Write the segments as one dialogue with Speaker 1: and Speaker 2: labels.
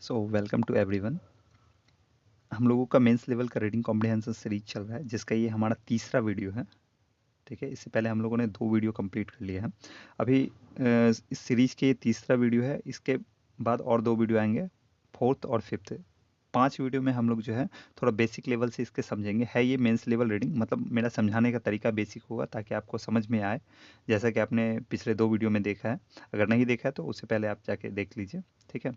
Speaker 1: So welcome to everyone. हम लोगों का मेंस लेवल का रीडिंग कॉम्प्रिहेंशन सीरीज चल रहा है, जिसका ये हमारा तीसरा वीडियो है। ठीक है, इससे पहले हम लोगों ने 2 वीडियो कंप्लीट कर लिए हैं। अभी इस सीरीज के ये तीसरा वीडियो है। इसके बाद और 2 वीडियो आएंगे, फोर्थ और फिफ्थ। 5 वीडियो में हम लोग जो है थोड़ा बेसिक लेवल से इसके समझेंगे। है ये मेंस लेवल रीडिंग, मतलब मेरा समझाने का तरीका बेसिक होगा ताकि आपको समझ में आए, जैसा कि आपने पिछले 2 वीडियो में देखा है। अगर नहीं देखा है तो उससे पहले आप जाके देख लीजिए। ठीक है,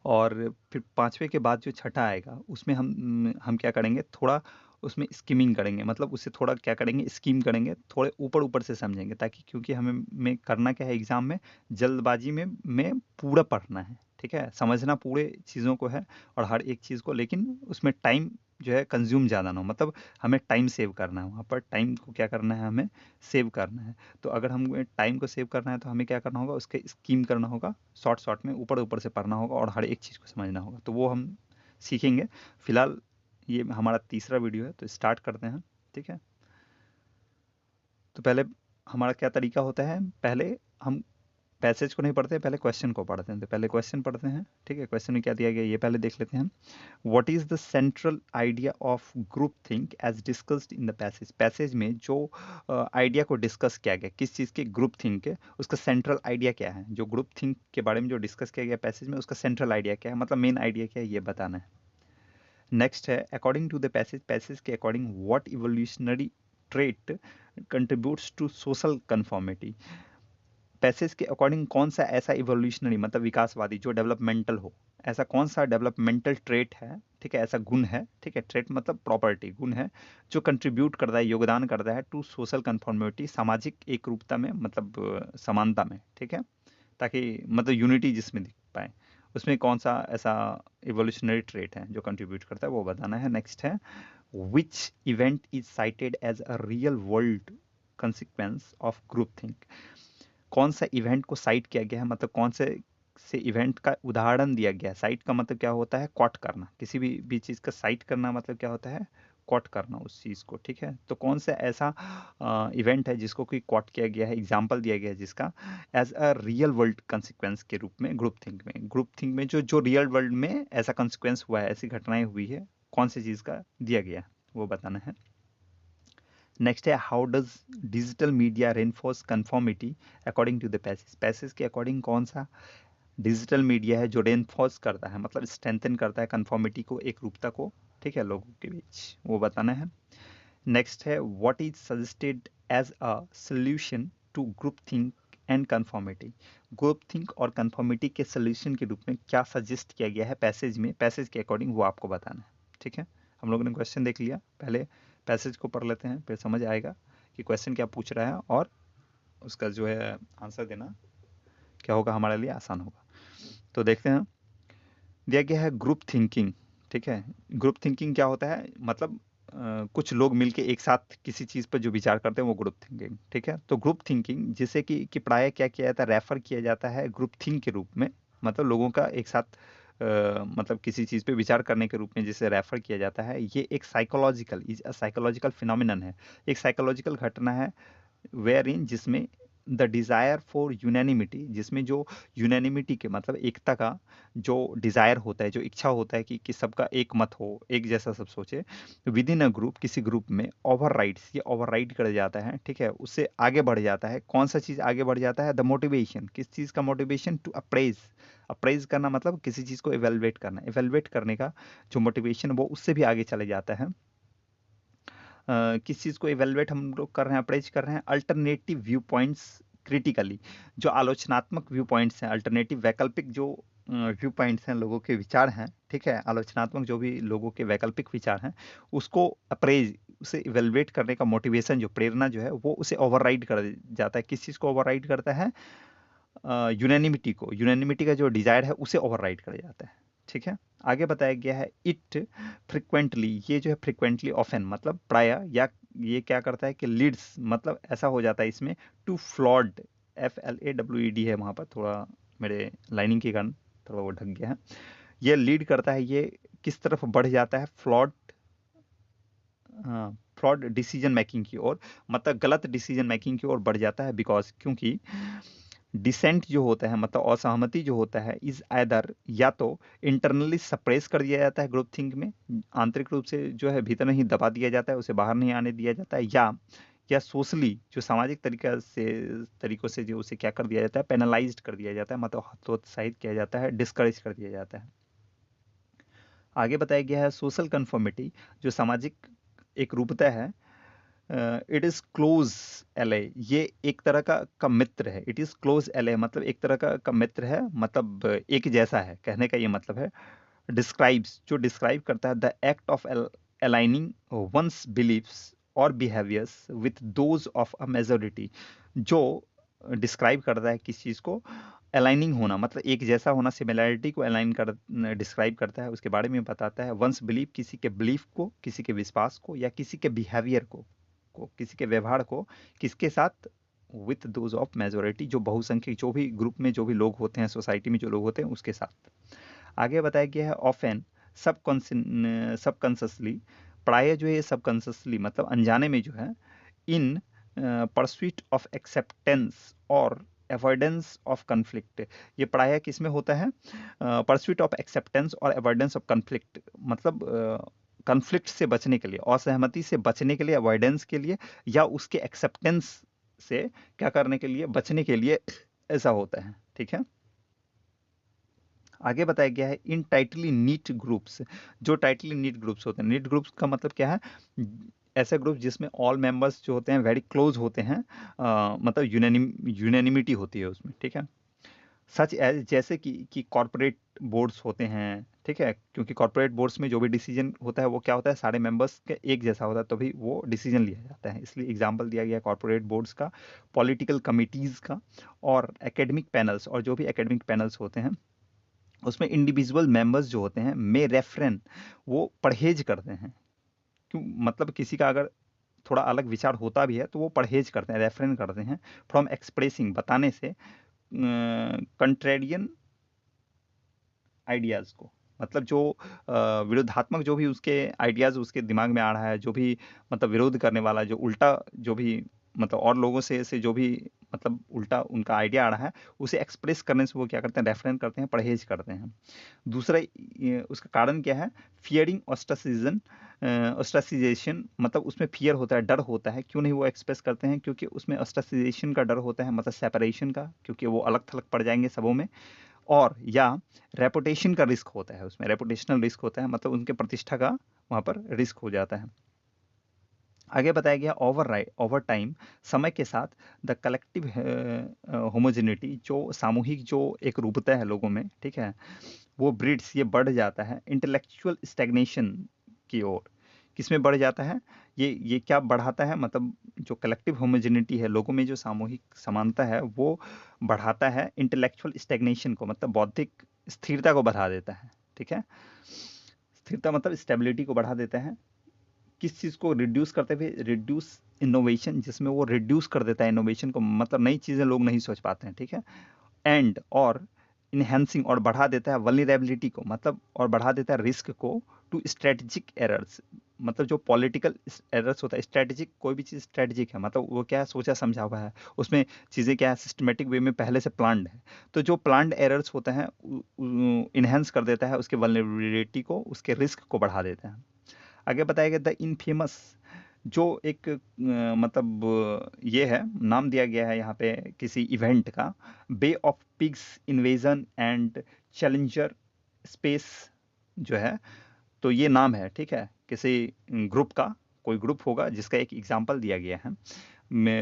Speaker 1: और फिर 5वें के बाद जो छठा आएगा उसमें हम क्या करेंगे, थोड़ा उसमें स्कीमिंग करेंगे, मतलब उससे थोड़ा क्या करेंगे, स्कीम करेंगे, थोड़े ऊपर ऊपर से समझेंगे, ताकि क्योंकि हमें में करना क्या है एग्जाम में, जल्दबाजी में पूरा पढ़ना है। ठीक है, समझना पूरे चीज़ों को है और हर एक चीज़ को, लेकिन उसमें टाइम जो है कंज्यूम ज़्यादा ना हो। मतलब हमें टाइम सेव करना है, वहाँ पर टाइम को क्या करना है, हमें सेव करना है। तो अगर हमें टाइम को सेव करना है तो हमें क्या करना होगा, उसके स्कीम करना होगा, शॉर्ट शॉर्ट में ऊपर ऊपर से पढ़ना होगा और हर एक चीज़ को समझना होगा। तो वो हम सीखेंगे। फिलहाल ये हमारा तीसरा वीडियो है, तो स्टार्ट करते हैं। ठीक है, तो पहले हमारा क्या तरीका होता है, पहले हम पैसेज को नहीं पढ़ते, पहले क्वेश्चन को पढ़ते हैं। तो पहले क्वेश्चन पढ़ते हैं। ठीक है, क्वेश्चन में क्या दिया गया ये पहले देख लेते हैं। What is the central idea of groupthink as discussed in the passage. Passage में जो आइडिया को डिस्कस किया गया, किस चीज़ के, ग्रुप थिंक के, उसका सेंट्रल आइडिया क्या है। जो ग्रुप थिंक के बारे में जो डिस्कस किया गया पैसेज में, उसका सेंट्रल आइडिया क्या है, मतलब मेन आइडिया क्या है, ये बताना है। नेक्स्ट है, according to the passage, passage के according what evolutionary trait contributes to social conformity. Passage के अकॉर्डिंग कौन सा ऐसा इवोल्यूशनरी, मतलब विकासवादी, जो डेवलपमेंटल हो, ऐसा कौन सा डेवलपमेंटल ट्रेट है, ठीक है, ऐसा गुण है, ठीक है, ट्रेट मतलब प्रॉपर्टी, गुण है, जो कंट्रीब्यूट करता है, योगदान करता है टू सोशल कन्फॉर्मिटी, सामाजिक एक रूपता में, मतलब समानता में। ठीक है, ताकि मतलब यूनिटी जिसमें दिख पाए, उसमें कौन सा ऐसा इवोल्यूशनरी ट्रेट है जो कंट्रीब्यूट करता है, वो बताना है। नेक्स्ट है, which event is cited as a real world consequence of groupthink. कौन सा इवेंट को साइट किया गया है, मतलब कौन से इवेंट का उदाहरण दिया गया है। साइट का मतलब क्या होता है, कॉट करना, किसी भी चीज़ का साइट करना मतलब क्या होता है, कॉट करना उस चीज़ को। ठीक है, तो कौन सा ऐसा इवेंट है जिसको कि कॉट किया गया है, एग्जाम्पल दिया गया है जिसका, as a real world consequence के रूप में ग्रुप थिंक में, ग्रुप थिंक में जो जो रियल वर्ल्ड में ऐसा कंसिक्वेंस हुआ है, ऐसी घटनाएं हुई है, कौन सी चीज़ का दिया गया है, वो बताना है। नेक्स्ट है, how does digital media reinforce conformity according to the passage. Passage के अकॉर्डिंग कौन सा डिजिटल मीडिया है जो रेनफोर्स करता है, मतलब स्ट्रेंथन करता है कन्फॉर्मिटी को, एक रूपता को, ठीक है, लोगों के बीच, वो बताना है। नेक्स्ट है, what is suggested as a solution to groupthink and conformity. Groupthink और कन्फॉर्मिटी के सोल्यूशन के रूप में क्या सजेस्ट किया गया है पैसेज में, पैसेज के अकॉर्डिंग वो आपको बताना है। ठीक है, हम लोगों ने क्वेश्चन देख लिया, पहले पैसेज को पढ़ लेते हैं, फिर समझ आएगा कि क्वेश्चन क्या पूछ रहा है और उसका जो है आंसर देना क्या होगा, हमारे लिए आसान होगा। तो देखते हैं, दिया गया है ग्रुप थिंकिंग। ठीक है, ग्रुप थिंकिंग क्या होता है, मतलब कुछ लोग मिलके एक साथ किसी चीज़ पर जो विचार करते हैं वो ग्रुप थिंकिंग। ठीक है, तो ग्रुप थिंकिंग जिसे कि प्राय क्या किया जाता है, रेफर किया जाता है ग्रुप थिंक के रूप में, मतलब लोगों का एक साथ मतलब किसी चीज़ पे विचार करने के रूप में जिसे रेफर किया जाता है, ये एक psychological, is a psychological phenomenon है, एक साइकोलॉजिकल घटना है, वेयर इन जिसमें द डिज़ायर फॉर यूनैनिमिटी, जिसमें जो यूनैनिमिटी के मतलब एकता का जो डिज़ायर होता है, जो इच्छा होता है कि सबका एक मत हो, एक जैसा सब सोचे, विद इन अ ग्रुप, किसी ग्रुप में ओवरराइड्स, ये ओवरराइड कर जाता है। ठीक है, उससे आगे बढ़ जाता है, कौन सा चीज़ आगे बढ़ जाता है, द मोटिवेशन, किस चीज़ का मोटिवेशन, टू अप्रेज, अप्रेज करना मतलब किसी चीज़ को इवेलुएट करना, इवेलुएट करने का जो मोटिवेशन वो उससे भी आगे चले जाता है। किस चीज़ को इवेलुएट हम लोग कर रहे हैं, अप्रेज कर रहे हैं, अल्टरनेटिव व्यू पॉइंट्स क्रिटिकली, जो आलोचनात्मक व्यू पॉइंट्स हैं, अल्टरनेटिव वैकल्पिक जो व्यू पॉइंट्स हैं, लोगों के विचार हैं, ठीक है, आलोचनात्मक जो भी लोगों के वैकल्पिक विचार हैं, उसको अप्रेज, उसे इवेलुएट करने का मोटिवेशन, जो प्रेरणा जो है, वो उसे ओवरराइड कर जाता है। किस चीज़ को ओवरराइड करता है, यूनैनिमिटी को, यूनैनिमिटी का जो डिजायर है उसे ओवरराइड कर जाता है। ठीक है, आगे बताया गया है, इट फ्रिक्वेंटली, ये जो है फ्रिक्वेंटली, ऑफन मतलब प्राय, या ये क्या करता है कि लीड्स, मतलब ऐसा हो जाता है इसमें, टू फ्लॉड, FLAWED है वहाँ पर, थोड़ा मेरे लाइनिंग के कारण थोड़ा वो ढक गया है, ये लीड करता है, ये किस तरफ बढ़ जाता है, फ्लॉड, फ्लॉड डिसीजन मेकिंग की ओर, मतलब गलत डिसीजन मेकिंग की ओर बढ़ जाता है, बिकॉज क्योंकि डिसेंट जो होता है मतलब असहमति जो होता है इज आइदर या तो इंटरनली सप्रेस कर दिया जाता है ग्रुप थिंक में, आंतरिक रूप से जो है भीतर नहीं दबा दिया जाता है, उसे बाहर नहीं आने दिया जाता है, या सोशली जो सामाजिक तरीकों से जो उसे क्या कर दिया जाता है, पेनलाइज्ड कर दिया जाता है, मतलब हतोत्साहित किया जाता है, डिस्करेज कर दिया जाता है। आगे बताया गया है सोशल कन्फर्मिटी, जो सामाजिक एक रूपता है, इट इज क्लोज एले, ये एक तरह का मित्र है। इट इज क्लोज एले मतलब एक तरह का मित्र है, मतलब एक जैसा है, कहने का ये मतलब है। डिस्क्राइब्स, जो डिस्क्राइब करता है the act of aligning one's beliefs और behaviours with those of a majority, जो डिस्क्राइब करता है किस चीज़ को, अलाइनिंग होना मतलब एक जैसा होना, सिमिलैरिटी को अलाइन कर डिस्क्राइब करता है, उसके बारे में बताता है। वंस बिलीव, किसी के बिलीफ को, किसी के विश्वास को, या किसी के बिहेवियर को किसी के व्यवहार को, किसके साथ, विथ दोज ऑफ मेजोरिटी, जो बहुसंख्यक, जो भी ग्रुप में जो भी लोग होते हैं, सोसाइटी में जो लोग होते हैं उसके साथ। आगे बताया गया है ऑफेन सबकॉन्शियसली, प्राय जो है सबकॉन्शियसली मतलब अनजाने में जो है, इन परस्यूट ऑफ एक्सेप्टेंस और अवॉइडेंस ऑफ कन्फ्लिक्ट, ये प्राय किस में होता है, परस्यूट ऑफ एक्सेप्टेंस और अवॉइडेंस ऑफ कन्फ्लिक्ट, मतलब कन्फ्लिक्ट से बचने के लिए, असहमति से बचने के लिए, अवॉइडेंस के लिए, या उसके एक्सेप्टेंस से क्या करने के लिए, बचने के लिए ऐसा होता है। ठीक है, आगे बताया गया है इन टाइटली नीट ग्रुप्स, जो टाइटली नीट ग्रुप्स होते हैं, नीट ग्रुप्स का मतलब क्या है, ऐसे ग्रुप जिसमें ऑल मेंबर्स जो होते हैं वेरी क्लोज होते हैं, मतलब यूनानिमिटी होती है उसमें। ठीक है, सच एज, जैसे कि कॉर्पोरेट बोर्ड्स होते हैं। ठीक है, क्योंकि कॉर्पोरेट बोर्ड्स में जो भी डिसीजन होता है वो क्या होता है, सारे मेंबर्स के एक जैसा होता है तभी वो डिसीजन लिया जाता है, इसलिए एग्जांपल दिया गया कॉर्पोरेट बोर्ड्स का, पॉलिटिकल कमिटीज़ का, और एकेडमिक पैनल्स, और जो भी एकेडमिक पैनल्स होते हैं उसमें इंडिविजुअल मेंबर्स जो होते हैं मे रेफरेन, वो परहेज करते हैं, क्यों, मतलब किसी का अगर थोड़ा अलग विचार होता भी है तो वो परहेज करते हैं, रेफरेन करते हैं, फ्रॉम एक्सप्रेसिंग, बताने से, कंट्रेरियन आइडियाज़ को, मतलब जो विरोधात्मक जो भी उसके आइडियाज़ उसके दिमाग में आ रहा है, जो भी मतलब विरोध करने वाला, जो उल्टा जो भी मतलब और लोगों से जो भी मतलब उल्टा उनका आइडिया आ रहा है, उसे एक्सप्रेस करने से वो क्या करते हैं, रेफरेंस करते हैं, परहेज करते हैं। दूसरा उसका कारण क्या है, फियरिंग ऑस्ट्रासिजन, ऑस्ट्रासिजेशन, मतलब उसमें फियर होता है, डर होता है, क्यों नहीं वो एक्सप्रेस करते हैं, क्योंकि उसमें ऑस्ट्रासिजेशन का डर होता है, मतलब सेपरेशन का, क्योंकि वो अलग थलग पड़ जाएंगे सबों में, और या रेपुटेशन का रिस्क होता है, उसमें रेपुटेशनल रिस्क होता है, मतलब उनके प्रतिष्ठा का वहाँ पर रिस्क हो जाता है। आगे बताया गया ओवर टाइम, समय के साथ, द कलेक्टिव होमोजेनिटी, जो सामूहिक जो एक रूपता है लोगों में, ठीक है, वो ब्रिड्स, ये बढ़ जाता है इंटेलेक्चुअल स्टैग्नेशन की ओर। किसमें बढ़ जाता है, ये क्या बढ़ाता है, मतलब जो कलेक्टिव होमोजेनिटी है, लोगों में जो सामूहिक समानता है, वो बढ़ाता है इंटेलेक्चुअल स्टैग्नेशन को, मतलब बौद्धिक स्थिरता को बढ़ा देता है। ठीक है, स्थिरता मतलब स्टेबिलिटी को बढ़ा देता है। किस चीज़ को रिड्यूस करते हुए, रिड्यूस इनोवेशन, जिसमें वो रिड्यूस कर देता है इनोवेशन को, मतलब नई चीज़ें लोग नहीं सोच पाते हैं। ठीक है, एंड और इनहेंसिंग, और बढ़ा देता है वल्नरेबिलिटी को, मतलब और बढ़ा देता है रिस्क को, टू स्ट्रेटेजिक एरर्स, मतलब जो पॉलिटिकल एरर्स होता है, स्ट्रेटेजिक, कोई भी चीज़ स्ट्रेटेजिक है, मतलब वो क्या है, सोचा समझा हुआ है, उसमें चीज़ें क्या है, सिस्टमेटिक वे में पहले से प्लान्ड है, तो जो प्लान्ड एरर्स होते हैं इनहेंस कर देता है उसके वल्नरेबिलिटी को, उसके रिस्क को बढ़ा देता है। आगे बताया गया द इनफेमस, जो एक मतलब ये है, नाम दिया गया है यहाँ पे किसी इवेंट का, Bay of Pigs invasion and Challenger space जो है, तो ये नाम है। ठीक है, किसी ग्रुप का, कोई ग्रुप होगा जिसका एक एग्जाम्पल दिया गया है,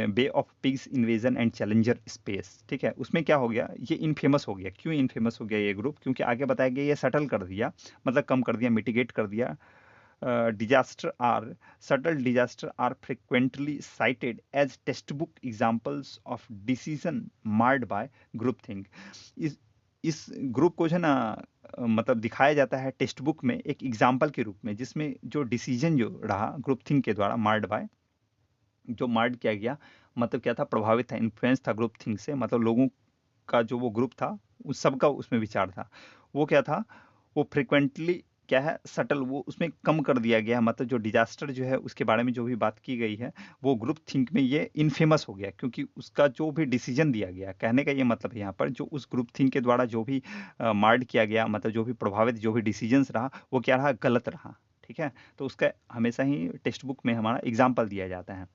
Speaker 1: Bay of Pigs invasion and Challenger space. ठीक है, उसमें क्या हो गया, ये इनफेमस हो गया। क्यों इनफेमस हो गया ये ग्रुप, क्योंकि आगे बताया गया ये सटल कर दिया, मतलब कम कर दिया, मिटिगेट कर दिया। disaster are subtle disaster are frequently cited as textbook examples of decision marred by groupthink। इस ग्रुप को जो है ना मतलब दिखाया जाता है टेक्स्ट बुक में एक एग्जाम्पल के रूप में, जिसमें जो डिसीजन जो रहा ग्रुप थिंक के द्वारा, मार्ड बाय, जो मार्ड किया गया, मतलब क्या था, प्रभावित था, इन्फ्लुएंस था ग्रुप थिंक से, मतलब लोगों का जो वो ग्रुप था उस सबका उसमें विचार था, वो क्या था, वो फ्रिक्वेंटली क्या है सटल, वो उसमें कम कर दिया गया है। मतलब जो डिजास्टर जो है उसके बारे में जो भी बात की गई है वो ग्रुप थिंक में ये इनफेमस हो गया, क्योंकि उसका जो भी डिसीजन दिया गया, कहने का ये मतलब यहाँ पर जो उस ग्रुप थिंक के द्वारा जो भी मार्ड किया गया, मतलब जो भी प्रभावित जो भी डिसीजंस रहा वो क्या रहा, गलत रहा। ठीक है, तो उसका हमेशा ही टेक्स्ट बुक में हमारा एग्जाम्पल दिया जाता है।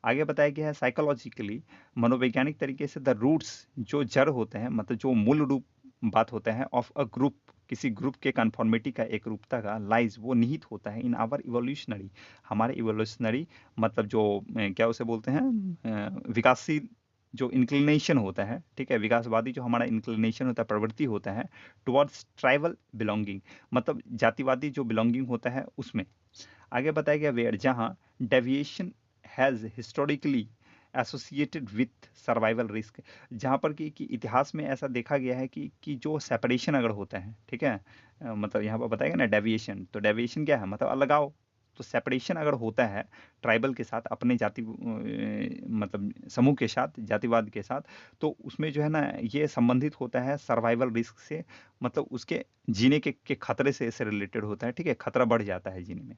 Speaker 1: आगे बताया गया है साइकोलॉजिकली, मनोवैज्ञानिक तरीके से द रूट्स, जो जड़ होते हैं, मतलब जो मूल रूप बात होता है ऑफ अ ग्रुप, किसी ग्रुप के कन्फॉर्मिटी का, एक रूपता का, लाइज वो निहित होता है इन आवर इवोल्यूशनरी, हमारे इवोल्यूशनरी, मतलब जो क्या उसे बोलते हैं, विकासशील जो इंक्लिनेशन होता है, ठीक है, विकासवादी जो हमारा इंक्लिनेशन होता है, प्रवृत्ति होता है टुवर्ड्स ट्राइबल बिलोंगिंग, मतलब जातिवादी जो बिलोंगिंग होता है उसमें। आगे बताया गया वेयर, जहां deviation has historically associated with survival risk, जहां पर कि इतिहास में ऐसा देखा गया है कि जो सेपरेशन अगर होता है, ठीक है, मतलब यहाँ पर बताएगा ना डेविएशन, तो डेविएशन क्या है, मतलब अलगाव। तो सेपरेशन अगर होता है ट्राइबल के साथ, अपने जाति मतलब समूह के साथ, जातिवाद के साथ, तो उसमें जो है ना ये संबंधित होता है सर्वाइवल रिस्क से, मतलब उसके जीने के खतरे से इससे रिलेटेड होता है। ठीक है, खतरा बढ़ जाता है जीने में।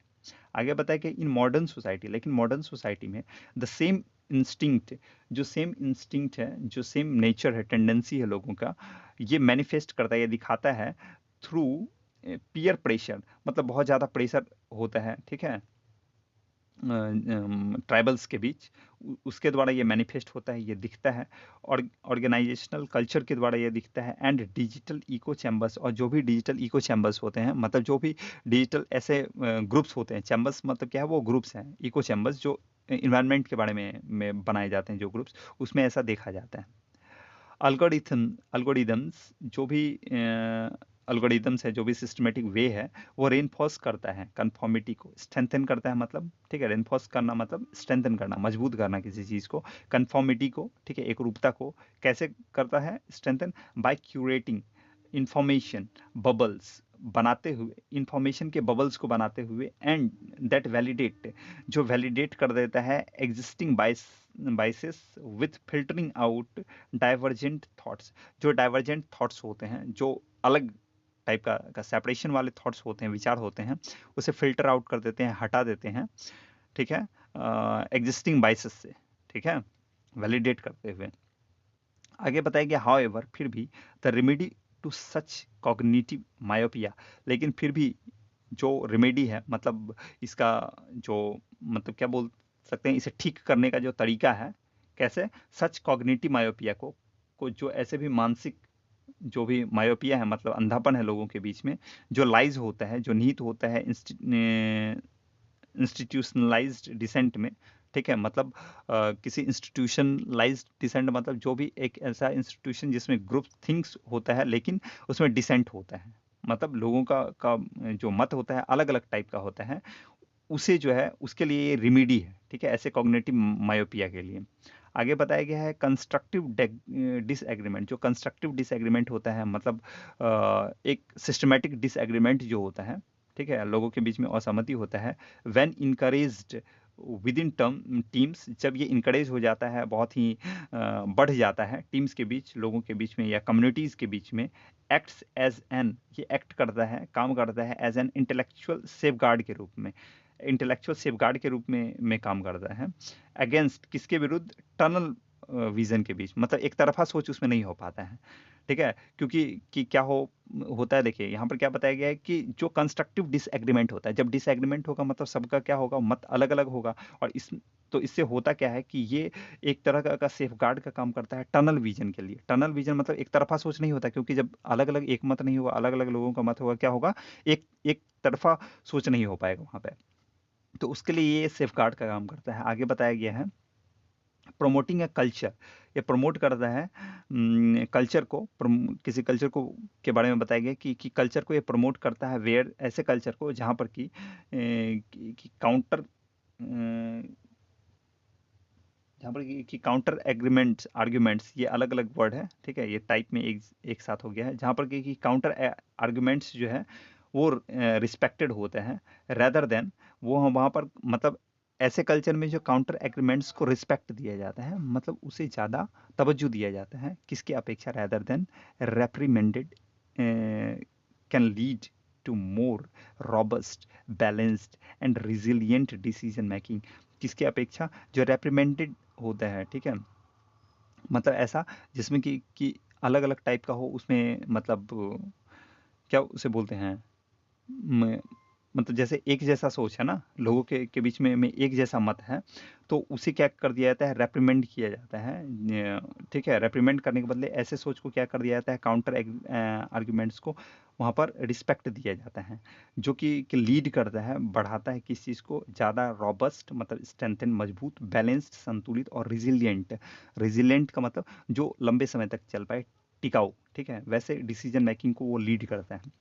Speaker 1: आगे बताया कि इन मॉडर्न सोसाइटी, लेकिन मॉडर्न सोसाइटी में द सेम इंस्टिंक्ट, जो सेम इंस्टिंक्ट है, जो सेम नेचर है, टेंडेंसी है लोगों का, ये मैनिफेस्ट करता है, ये दिखाता है थ्रू पीयर प्रेशर, मतलब बहुत ज़्यादा प्रेशर होता है, ठीक है, ट्राइबल्स के बीच, उसके द्वारा ये मैनिफेस्ट होता है, ये दिखता है। और ऑर्गेनाइजेशनल कल्चर के द्वारा ये दिखता है, एंड डिजिटल इको चैम्बर्स, और जो भी डिजिटल इको चैम्बर्स होते हैं, मतलब जो भी डिजिटल ऐसे ग्रुप्स होते हैं, चैम्बर्स मतलब क्या है, वो ग्रुप्स हैं, इको चैम्बर्स जो इन्वायरमेंट के बारे में बनाए जाते हैं जो ग्रुप्स, उसमें ऐसा देखा जाता है। अल्गोरिदम्स जो भी अल्गोरिदम्स है, जो भी सिस्टमेटिक वे है, वो रेनफोर्स करता है कंफर्मिटी को, स्ट्रेंथन करता है, मतलब ठीक है, रेनफोर्स करना मतलब स्ट्रेंथन करना, मजबूत करना किसी चीज़ को, कंफर्मिटी को, ठीक है, एक रूपता को कैसे करता है strengthen, by curating information bubbles, बनाते हुए इंफॉर्मेशन के बबल्स को बनाते हुए, एंड दैट वैलिडेट, जो वैलिडेट कर देता है existing biases with filtering out divergent thoughts, जो डाइवर्जेंट थॉट्स होते हैं, जो अलग टाइप का सेपरेशन वाले थॉट्स होते हैं, विचार होते हैं, उसे फिल्टर आउट कर देते हैं, हटा देते हैं, ठीक है, एग्जिस्टिंग बाइसेस से, ठीक है, वैलिडेट करते हुए। आगे बताया गया हाउएवर, फिर भी the remedy to such cognitive myopia, लेकिन फिर भी जो रेमेडी है, मतलब इसका जो, मतलब क्या बोल सकते हैं, इसे ठीक करने का जो तरीका है, कैसे, सच कॉग्निटिव मायोपिया को जो ऐसे भी मानसिक जो भी मायोपिया है, मतलब अंधापन है लोगों के बीच में, जो लाइज होता है, जो निहित होता है इंस्टीट्यूशनलाइज्ड डिसेंट में, ठीक है, मतलब किसी इंस्टीट्यूशनलाइज्ड डिसेंट, मतलब जो भी एक ऐसा इंस्टीट्यूशन जिसमें ग्रुप थिंग्स होता है लेकिन उसमें डिसेंट होता है, मतलब लोगों का जो मत होता है अलग अलग टाइप का होता है, उसे जो है उसके लिए ये रिमीडी है, ठीक है, ऐसे कॉग्निटिव मायोपिया के लिए। आगे बताया गया है कंस्ट्रक्टिव डिसएग्रीमेंट, जो कंस्ट्रक्टिव डिसएग्रीमेंट होता है, मतलब एक सिस्टमेटिक डिसएग्रीमेंट जो होता है, ठीक है, लोगों के बीच में असहमति होता है, when encouraged with in term teams, जब ये इनकरेज हो जाता है, बहुत ही बढ़ जाता है टीम्स के बीच, लोगों के बीच में या कम्युनिटीज के बीच में, एक्ट्स एज एन, ये एक्ट करता है, काम करता है as an intellectual safeguard के रूप में, इंटेलेक्चुअल सेफगार्ड के रूप में काम करता है, अगेंस्ट किसके विरुद्ध, टनल विजन के बीच, मतलब एक तरफा सोच उसमें नहीं हो पाता है, ठीक है, क्योंकि कि क्या होता है, देखिए यहाँ पर क्या बताया गया है कि जो कंस्ट्रक्टिव डिसएग्रीमेंट होता है, जब डिसएग्रीमेंट होगा मतलब सबका क्या होगा, मत अलग अलग होगा, और तो इससे होता क्या है कि ये एक तरह का सेफ गार्ड का काम करता है टनल विजन के लिए। टनल विजन मतलब एक तरफा सोच नहीं होता, क्योंकि जब अलग अलग एक मत नहीं होगा, अलग अलग लोगों का मत होगा, क्या होगा, एक एक तरफा सोच नहीं हो पाएगा वहां पे, तो उसके लिए ये सेफगार्ड का काम करता है। आगे बताया गया है प्रोमोटिंग ए कल्चर, ये प्रमोट करता है कल्चर को, किसी कल्चर को के बारे में बताया गया कि कल्चर को ये प्रमोट करता है, वेयर, ऐसे कल्चर को जहाँ पर कि काउंटर, जहाँ पर कि काउंटर एग्रीमेंट्स, आर्ग्यूमेंट्स, ये अलग अलग वर्ड है, ठीक है, ये टाइप में एक साथ हो गया है, जहाँ पर कि काउंटर आर्ग्यूमेंट्स जो है वो रिस्पेक्टेड होते हैं, रेदर देन, वो वहाँ पर मतलब ऐसे कल्चर में जो काउंटर एग्रीमेंट्स को रिस्पेक्ट दिया जाता है, मतलब उसे ज़्यादा तवज्जो दिया जाता है, किसकी अपेक्षा, rather than reprimanded can lead to more robust, balanced and resilient decision making. किसके अपेक्षा? जो रेप्रिमेंटेड होता है, ठीक है, मतलब ऐसा जिसमें कि अलग अलग टाइप का हो, उसमें मतलब क्या उसे बोलते हैं, मतलब जैसे एक जैसा सोच है ना, लोगों के बीच में एक जैसा मत है, तो उसे क्या कर दिया जाता है, रेप्रिमेंड किया जाता है। ठीक है, रेप्रिमेंड करने के बदले ऐसे सोच को क्या कर दिया जाता है, काउंटर आर्ग्यूमेंट्स को वहाँ पर रिस्पेक्ट दिया जाता है, जो कि लीड करता है, बढ़ाता है किस चीज़ को, ज़्यादा रॉबस्ट मतलब स्ट्रेंथन, मजबूत, बैलेंस्ड संतुलित, और रिजिलियंट। रिजिलियंट का मतलब जो लंबे समय तक चल पाए, टिकाऊ, ठीक है, वैसे डिसीजन मेकिंग को वो लीड करता है।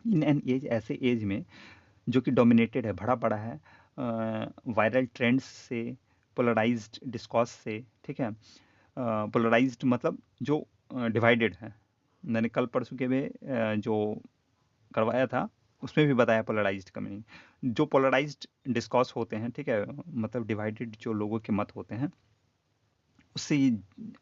Speaker 1: इन एन एज, ऐसे एज में जो कि डोमिनेटेड है, भरा पड़ा है वायरल ट्रेंड्स से, पोलराइज्ड डिस्कॉर्स से, ठीक है, पोलराइज्ड मतलब जो डिवाइडेड है। मैंने कल परसों के में जो करवाया था उसमें भी बताया पोलराइज्ड कम्युनिटी, जो पोलराइज्ड डिस्कॉर्स होते हैं, ठीक है, मतलब डिवाइडेड जो लोगों के मत होते हैं, उससे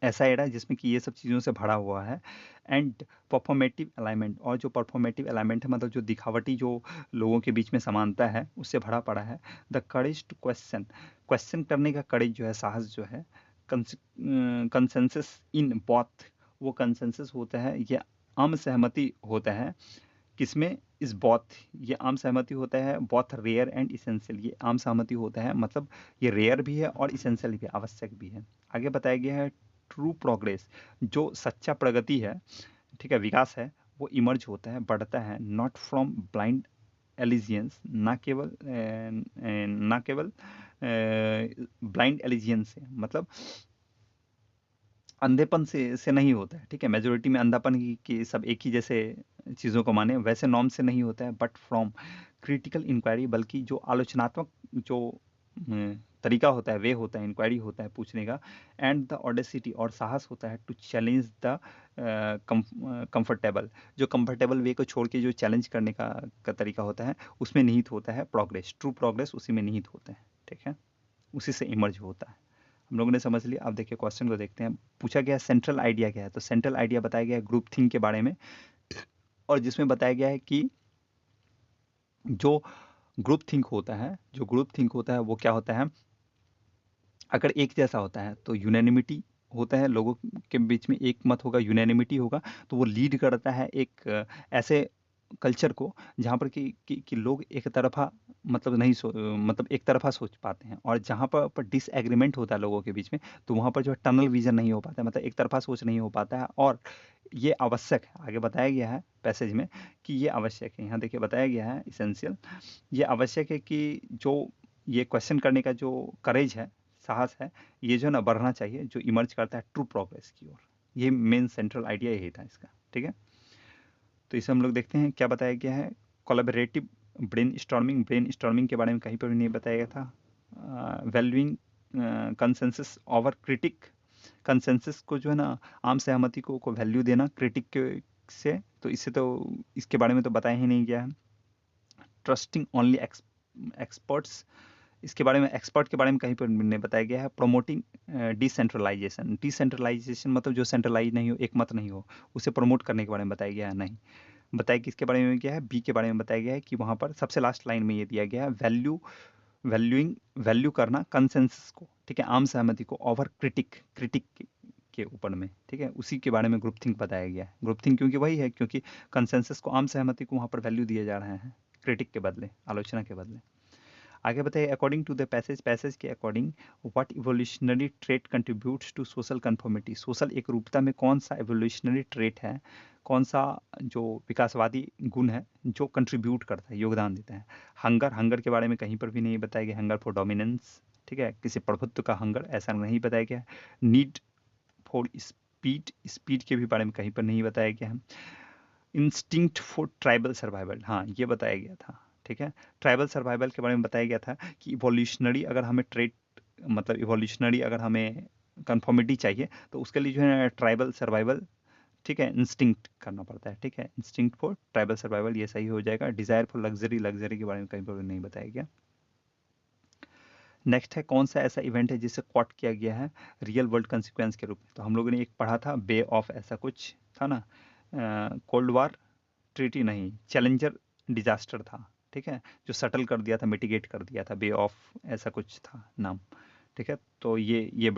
Speaker 1: ऐसा एरा जिसमें कि ये सब चीज़ों से भरा हुआ है। एंड परफॉर्मेटिव अलाइनमेंट, और जो परफॉर्मेटिव अलाइनमेंट है मतलब जो दिखावटी जो लोगों के बीच में समानता है, उससे भरा पड़ा है। The courage to question, question करने का करेज जो है, साहस जो है। कंसेंसस इन बॉथ, वो कंसेंसस होता है, ये आम सहमति होता है, किसमें, इस बॉथ, ये आम सहमति होता है, बॉथ रेयर एंड इसेंशियल, ये आम सहमति होता है, मतलब ये रेयर भी है और इसेंशियल भी, आवश्यक भी है। आगे बताया गया है ट्रू प्रोग्रेस, जो सच्चा प्रगति है, ठीक है, विकास है, वो इमर्ज होता है, बढ़ता है, नॉट फ्रॉम ब्लाइंड एलिजियंस, ना केवल ब्लाइंड एलिजियंस से, मतलब अंधेपन से नहीं होता है, ठीक है, मेजोरिटी में अंधापन की सब एक ही जैसे चीज़ों को माने, वैसे नॉर्म से नहीं होता है, बट फ्रॉम क्रिटिकल इंक्वायरी, बल्कि जो आलोचनात्मक जो तरीका होता है, वे होता है, इंक्वायरी होता है पूछने का, एंड द ऑडेसिटी, और साहस होता है, टू चैलेंज द कंफर्टेबल, जो कंफर्टेबल वे को छोड़ के जो चैलेंज करने का तरीका होता है, उसमें निहित होता है प्रोग्रेस। ट्रू प्रोग्रेस उसी में निहित होता है, ठीक है, उसी से इमर्ज होता है। हम लोगों ने समझ लिया। अब देखिए क्वेश्चन को देखते हैं। पूछा गया सेंट्रल आइडिया क्या है, तो सेंट्रल आइडिया बताया गया है ग्रुप थिंक के बारे में, और जिसमें बताया गया है कि जो ग्रुप थिंक होता है, जो ग्रुप थिंक होता है वो क्या होता है, अगर एक जैसा होता है तो यूनैनिमिटी होता है, लोगों के बीच में एक मत होगा, यूनैनिमिटी होगा, तो वो लीड करता है एक ऐसे कल्चर को जहाँ पर कि लोग एक तरफा मतलब नहीं मतलब एक तरफा सोच पाते हैं, और जहाँ पर डिसएग्रीमेंट होता है लोगों के बीच में, तो वहाँ पर जो है टनल विजन नहीं हो पाता है, मतलब एक तरफा सोच नहीं हो पाता है, और ये आवश्यक है। आगे बताया गया है पैसेज में कि ये आवश्यक है, यहाँ देखिए बताया गया है इसेंशियल, ये आवश्यक है कि जो ये क्वेश्चन करने का जो करेज है, साहस है, ये जो है ना बढ़ना चाहिए, जो इमर्ज करता है ट्रू प्रोग्रेस की ओर। ये मेन सेंट्रल आइडिया यही था इसका, ठीक है। तो इसे हम लोग देखते हैं क्या बताया गया है। कोलैबोरेटिव ब्रेन स्टॉर्मिंग के बारे में कहीं पर भी नहीं बताया गया था। Valuing consensus over critic, consensus को जो है ना, आम सहमति को वैल्यू देना क्रिटिक के से, तो इससे तो इसके बारे में तो बताया ही नहीं गया है। ट्रस्टिंग ओनली एक्सपर्ट्स, इसके बारे में एक्सपर्ट के बारे में कहीं पर नहीं बताया गया है। प्रोमोटिंग डिसेंट्रलाइजेशन, डिसेंट्रलाइजेशन मतलब जो सेंट्रलाइज नहीं हो, एक मत नहीं हो, उसे प्रमोट करने के बारे में बताया गया है नहीं। बताया किसके बारे में गया है, बी के बारे में बताया गया है कि वहाँ पर सबसे लास्ट लाइन में ये दिया गया है, वैल्यू करना कंसेंसस को, ठीक है, आम सहमति को, ओवर क्रिटिक के ऊपर में, ठीक है, उसी के बारे में ग्रुप थिंक बताया गया है। ग्रुप थिंक क्योंकि वही है, क्योंकि कंसेंसस को, आम सहमति को वहाँ पर वैल्यू दिए जा रहे हैं, क्रिटिक के बदले, आलोचना के बदले। आगे बताइए, अकॉर्डिंग टू द पैसेज के according what evolutionary trait contributes to social conformity, social एकरूपता में कौन सा इवोल्यूशनरी ट्रेट है, कौन सा जो विकासवादी गुण है जो कंट्रीब्यूट करता है, योगदान देता है। हंगर के बारे में कहीं पर भी नहीं बताया गया, हंगर फॉर डोमिनेंस, ठीक है, किसी प्रभुत्व का हंगर, ऐसा नहीं बताया गया। नीड फॉर स्पीड के भी बारे में कहीं पर नहीं बताया गया है। इंस्टिंक्ट फॉर ट्राइबल सर्वाइवल, हाँ ये बताया गया था, ठीक है। ट्राइबल सर्वाइवल के बारे में बताया गया था कि इवोल्यूशनरी अगर हमें ट्रेट, मतलब इवोल्यूशनरी अगर हमें कंफर्मिटी चाहिए, तो उसके लिए जो है ट्राइबल सर्वाइवल, ठीक है, इंस्टिंक्ट करना पड़ता है, ठीक है, इंस्टिंक्ट फॉर ट्राइबल सर्वाइवल, ये सही हो जाएगा। डिजायर फॉर लग्जरी के बारे में कहीं पर नहीं बताया गया। नेक्स्ट है, कौन सा ऐसा इवेंट है जिसे क्वाट किया गया है रियल वर्ल्ड कंसिक्वेंस के रूप में, तो हम लोगों ने एक पढ़ा था बे ऑफ, ऐसा कुछ था ना, कोल्ड वार ट्रीटी नहीं, चैलेंजर डिजास्टर था, ठीक है, जो सटल कर दिया था, मिटिगेट कर दिया था, बे ऑफ ऐसा कुछ था नाम, ठीक है। तो ये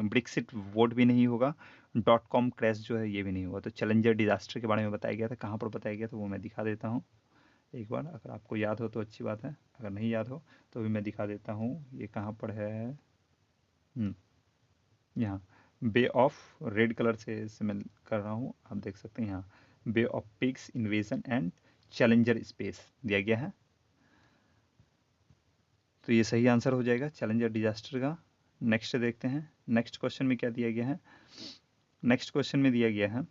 Speaker 1: ब्रेक्सिट वोट भी नहीं होगा, .com क्रैश जो है ये भी नहीं होगा। तो चैलेंजर डिजास्टर के बारे में बताया गया था, कहाँ पर बताया गया था वो मैं दिखा देता हूँ एक बार, अगर आपको याद हो तो अच्छी बात है, अगर नहीं याद हो तो भी मैं दिखा देता हूँ। ये कहाँ पर है, यहाँ बे ऑफ, रेड कलर से इसे मैं कर रहा हूँ, आप देख सकते हैं यहाँ Bay of Pigs invasion and Challenger space दिया गया है। तो ये सही आंसर हो जाएगा चैलेंजर डिजास्टर का। नेक्स्ट देखते हैं, नेक्स्ट क्वेश्चन में क्या दिया गया है। नेक्स्ट क्वेश्चन में दिया गया है,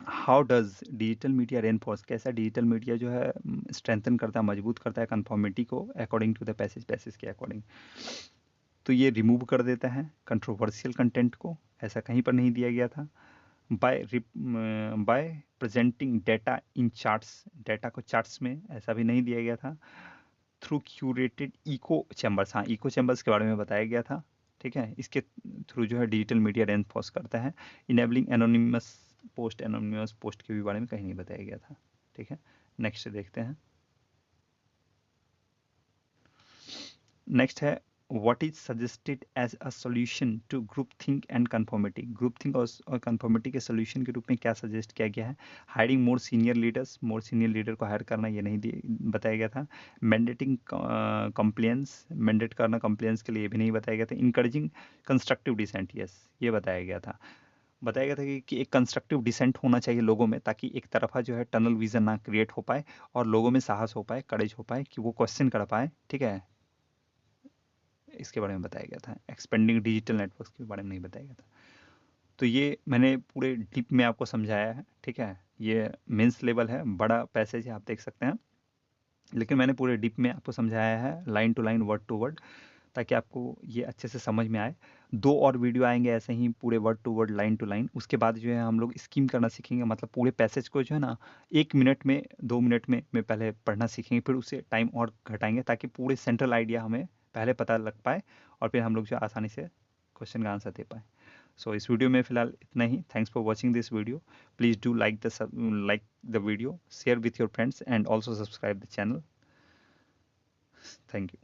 Speaker 1: how does digital media reinforce, कैसा डिजिटल मीडिया जो है स्ट्रेंथन करता है, मजबूत करता है कन्फॉर्मिटी को अकॉर्डिंग टू द पैसेज के अकॉर्डिंग। तो ये रिमूव कर देता है कंट्रोवर्शियल कंटेंट को, ऐसा कहीं पर नहीं दिया गया था। बाय प्रेजेंटिंग डेटा इन चार्ट्स, डेटा को चार्ट्स में, ऐसा भी नहीं दिया गया था। थ्रू क्यूरेटेड इको चैम्बर्स, हाँ इको चैम्बर्स के बारे में बताया गया था, ठीक है। इसके थ्रू जो है डिजिटल मीडिया रेनफोर्स करता है। इनेबलिंग एनोनिमस पोस्ट के भी बारे में कहीं नहीं बताया गया था, ठीक है। नेक्स्ट देखते हैं, नेक्स्ट है what is suggested as a solution to groupthink and conformity, groupthink और कन्फॉर्मिटी के सॉल्यूशन के रूप में क्या सजेस्ट किया गया है। Hiring more senior leaders, more senior leader को हायर करना, ये नहीं बताया गया था। मैंडेटिंग कंप्लेंस, मैंडेट करना कंप्लेंस के लिए, ये भी नहीं बताया गया था। इंकरेजिंग कंस्ट्रक्टिव डिसेंट, यस ये बताया गया था। बताया गया था कि एक कंस्ट्रक्टिव डिसेंट होना चाहिए लोगों में, ताकि एक तरफा जो है टनल विजन ना क्रिएट हो पाए और लोगों में साहस हो पाए, करेज हो पाए कि वो क्वेश्चन कर पाए, ठीक है। इसके बारे में बताया गया था। एक्सपेंडिंग डिजिटल नेटवर्क्स के बारे में नहीं बताया गया था। तो ये मैंने पूरे डीप में आपको समझाया है, ठीक है। ये मेंस लेवल है, बड़ा पैसेज है, आप देख सकते हैं, लेकिन मैंने पूरे डीप में आपको समझाया है, line to line, word to word, ताकि आपको ये अच्छे से समझ में आए। 2 और वीडियो आएंगे ऐसे ही पूरे word to word, line to line. उसके बाद जो है हम लोग स्कीम करना सीखेंगे, मतलब पूरे पैसेज को जो है ना 1 मिनट में, 2 मिनट में पहले पढ़ना सीखेंगे, फिर उसे टाइम और घटाएंगे ताकि पूरे सेंट्रल आइडिया हमें पहले पता लग पाए और फिर हम लोग जो आसानी से क्वेश्चन का आंसर दे पाए। सो इस वीडियो में फिलहाल इतना ही। Thanks for watching this video. Please do like the video, share with your friends and also subscribe the channel. Thank you.